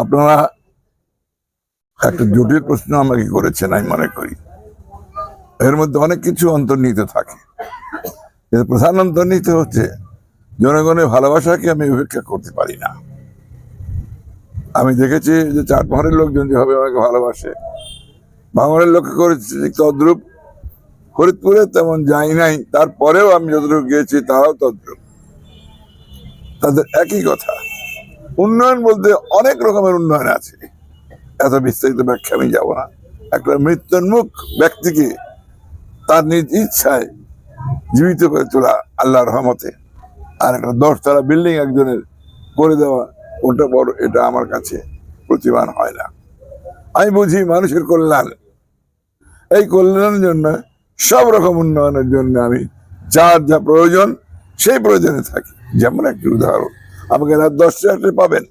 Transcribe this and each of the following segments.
আপনারা একটা জটিল প্রশ্ন আমাকে করেছেন, আমি মনে করি এর মধ্যে অনেক কিছু অন্তর্নিহিত থাকে। এর প্রধান অন্তর্নিহিত হচ্ছে জনগণের ভালোবাসাকে আমি উপেক্ষা করতে পারি না। আমি দেখেছি যে চাটমোহরের লোকজন যেভাবে আমাকে ভালোবাসে, ভাঙড়ের লক্ষ্য করেছি তদ্রূপ। ফরিদপুরে তেমন যাই নাই, তারপরেও আমি যতটুকু গিয়েছি তারাও তদ্রূপ। তাদের একই কথা। উন্নয়ন বলতে অনেক রকমের উন্নয়ন আছে, এত বিস্তারিত ব্যাখ্যা আমি যাব না। একটা মৃত্যুন্মুখ ব্যক্তিকে তার নিজ ইচ্ছায় জীবিত করে তোলা আল্লাহর রহমতে, আর একটা 10তলা বিল্ডিং একজনের করে দেওয়া, ওটা বড়, এটা আমার কাছে প্রতিমান হয় না। আমি বুঝি মানুষের কল্যাণ, এই কল্যাণের জন্য সব রকম উন্নয়নের জন্য আমি যার যা প্রয়োজন সেই প্রয়োজনে থাকি। যেমন একটি উদাহরণ, আমাকে রাত 10টা আসলে পাবেন,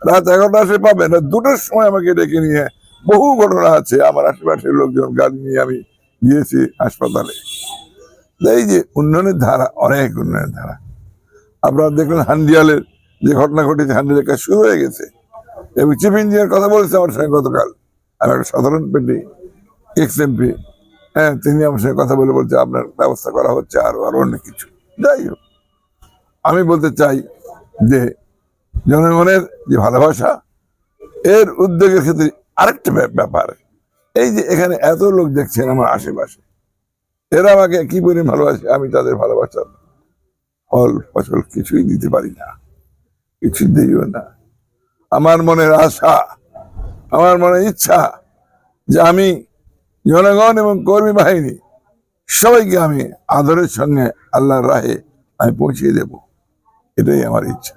রাত 11টা আসলে পাবেন, রাত 2টার সময় আমাকে ডেকে নিয়ে বহু ঘটনা আছে। আমার আশেপাশের লোকজন গাড়ি নিয়ে আমি গিয়েছি হাসপাতালে। এই যে উন্নয়নের ধারা, অনেক উন্নয়নের ধারা। আপনারা দেখলেন হান্ডিয়ালের যে ঘটনা ঘটেছে, হান্ডিয়ালের কাজ শুরু হয়ে গেছে এবং চিফ ইঞ্জিনিয়ার কথা বলেছে আমার সঙ্গে গতকাল। আমি একটা সাধারণ পেটি এক্স-এমপি, হ্যাঁ, তিনি আমার সঙ্গে কথা বলে বলছে আপনার ব্যবস্থা করা হচ্ছে, আরো অনেক কিছু। যাই হোক, আমি বলতে চাই যে জনগণের যে ভালোবাসা, এর উদ্যোগের ক্ষেত্রে আরেকটা ব্যাপার, এই যে এখানে এত লোক দেখছেন আমার আশেপাশে, এরা আমাকে কি পরিমাণ ভালোবাসে, আমি তাদের ভালোবাসার ফল ফসল কিছুই দিতে পারি না, কিছুই দিও না। আমার মনের আশা, আমার মনের ইচ্ছা যে আমি জনগণ এবং কর্মী বাহিনী সবাইকে আমি আদরের সঙ্গে আল্লাহর রাহে আমি পৌঁছিয়ে দেব, এটাই আমার ইচ্ছা।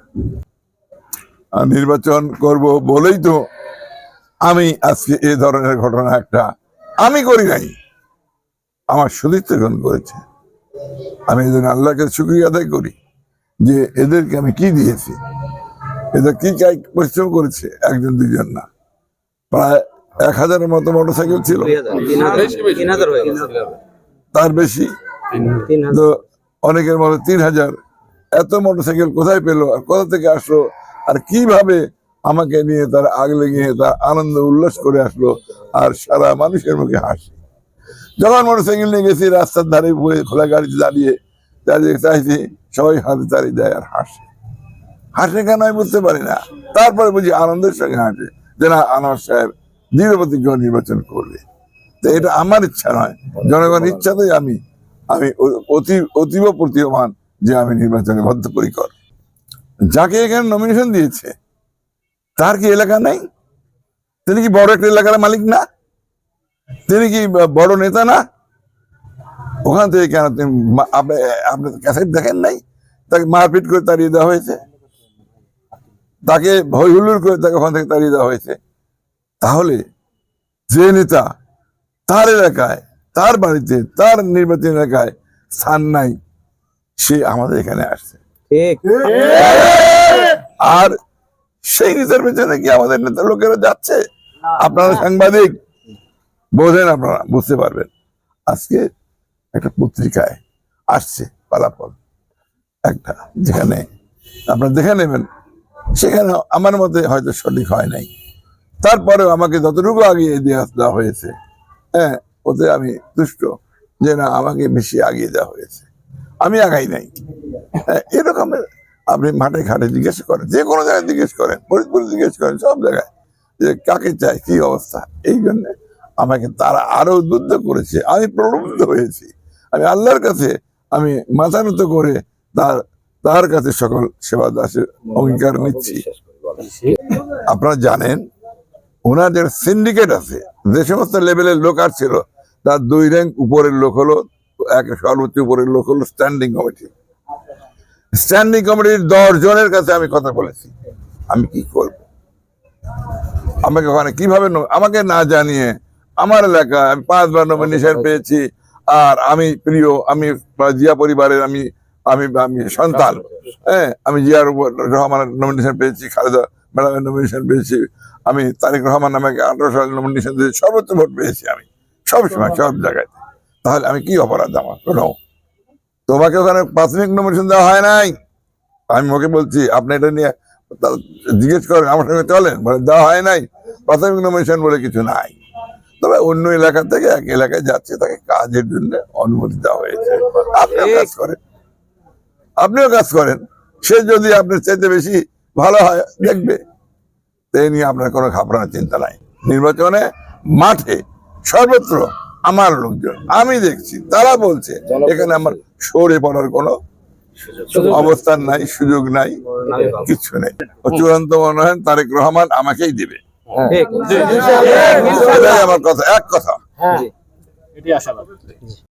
আর নির্বাচন করব বলেই তো আমি আজকে এ ধরনের ঘটনা একটা আমি করি নাই, আমার সতীর্থগণ করেছে। আমি এই জন্য আল্লাহকে শুকরিয়া আদায় করি যে এদেরকে আমি কি দিয়েছি, এদের কি পরিশ্রম করেছে, একজন দুজন না, প্রায় 1000-এর মতো মোটরসাইকেল ছিল, তার বেশি তো, অনেকের মতো 3000। এত মোটরসাইকেল কোথায় পেলো, আর কোথা থেকে আসলো, আর কিভাবে আমাকে নিয়ে তার আগলে গিয়ে তার আনন্দ উল্লাস করে আসলো, আর সারা মানুষের মুখে হাসি। যখন মোটরসাইকেল নিয়ে গেছি, রাস্তার ধারে খোলা গাড়িতে দাঁড়িয়ে দাঁড়িয়ে চাইছি, সবাই হাতে তাড়িয়ে দেয় আর হাসে। হাসে কেন আমি বুঝতে পারি না, তারপরে বুঝি আনন্দের সঙ্গে হাসে যে না, আনোয়ার সাহেব দৃঢ় প্রতিজ্ঞ নির্বাচন করবে। তো এটা আমার ইচ্ছা নয়, জনগণের ইচ্ছাতেই আমি অতীব প্রতীয়মান যে আমি নির্বাচনে বদ্ধপরিকর। যাকে এখানে নমিনেশন দিয়েছে তার কি এলাকা নাই? তিনি কি বড় একটা এলাকার মালিক না? তিনি কি বড় নেতা না? ওখান থেকে কেন আপনি ক্যাসেট দেখেন নাই? তাকে মারপিট করে তাড়িয়ে দেওয়া হয়েছে, তাকে হই হুল্লোড় করে তাকে ওখান থেকে তাড়িয়ে দেওয়া হয়েছে। তাহলে যে নেতা তার এলাকায়, তার বাড়িতে, তার নির্বাচনী এলাকায় স্থান নাই, সে আমাদের এখানে আসছে, আর সেই নেতার পেছনে কি আমাদের নেতা লোকেরা যাচ্ছে? আপনারা সাংবাদিক বোঝেন, আপনারা বুঝতে পারবেন। আজকে একটা পত্রিকায় আসছে ফলাফল একটা, যেখানে আপনারা দেখে নেবেন, সেখানে আমার মতে হয়তো সঠিক হয় নাই, তারপরেও আমাকে যতটুকু আগিয়ে দেওয়া হয়েছে, হ্যাঁ, ওতে আমি তুষ্ট যে না, আমাকে বেশি আগিয়ে দেওয়া হয়েছে, আমি আগাই নাই। এরকমের আপনি মাঠে ঘাটে জিজ্ঞেস করেন, যে কোনো জায়গায় জিজ্ঞেস করেন, ফরিদপুরে জিজ্ঞেস করেন, সব জায়গায় যে কাকে চাই, কি অবস্থা। এই জন্য আমাকে তারা আরো উদ্বুদ্ধ করেছে, আমি প্রলুব্ধ হয়েছি। আমি আল্লাহর কাছে আমি মাথা নত করে তার কাছে সকল সেবা দাসের অঙ্গীকার নিচ্ছি। আপনারা জানেন ওনার যে সিন্ডিকেট আছে, যে সমস্ত লেভেলের লোক আসছিল, তার 2 র্যাঙ্ক উপরের লোক হলো, সর্বোচ্চ উপরের লোক হলো স্ট্যান্ডিং কমিটি। স্ট্যান্ডিং কমিটির 10 জনের কাছে আমি কথা বলেছি, আমি কি করব, আমাকে ওখানে কিভাবে, আমাকে না জানিয়ে আমার এলাকায় আমি 5 বার নমিনেশন পেয়েছি, আর আমি প্রিয়, আমি জিয়া পরিবারের আমি আমি আমি সন্তান, হ্যাঁ, আমি জিয়ার রহমানের নমিনেশন পেয়েছি, খালেদা ম্যাডামের নমিনেশন পেয়েছি, আমি তারেক রহমান আমাকে 18 সালে নমিনেশন দিয়েছি, সর্বোচ্চ ভোট পেয়েছি আমি সবসময় সব জায়গায়। তাহলে আমি কি অপরাধ আমার? শোনো, তোমাকে ওখানে প্রাথমিক নমিনেশন দেওয়া হয় নাই, আমি ওকে বলছি আপনি এটা নিয়ে জিজ্ঞেস করেন আমার সঙ্গে চলেন, বলে দেওয়া হয় নাই, প্রাথমিক নমিনেশন বলে কিছু নাই। তবে অন্য এলাকা থেকে এক এলাকায় যাচ্ছে, তাকে কাজের জন্য অনুমতি দেওয়া হয়েছে। আপনিও কাজ করেন, আপনিও কাজ করেন, সে যদি আপনার চাইতে বেশি ভালো হয় দেখবে, এই নিয়ে আপনার কোনো ঘাবড়ানোর চিন্তা নাই। নির্বাচনে মাঠে সর্বত্র আমার লোকজন আমি দেখছি, তারা বলছে এখানে আমার সরে পড়ার কোনো অবস্থান নাই, সুযোগ নাই, কিছু নেই। চূড়ান্ত মনোনয়ন তারেক রহমান আমাকেই দিবে, এটাই আমার কথা, এক কথা। এটি আশাবাদ।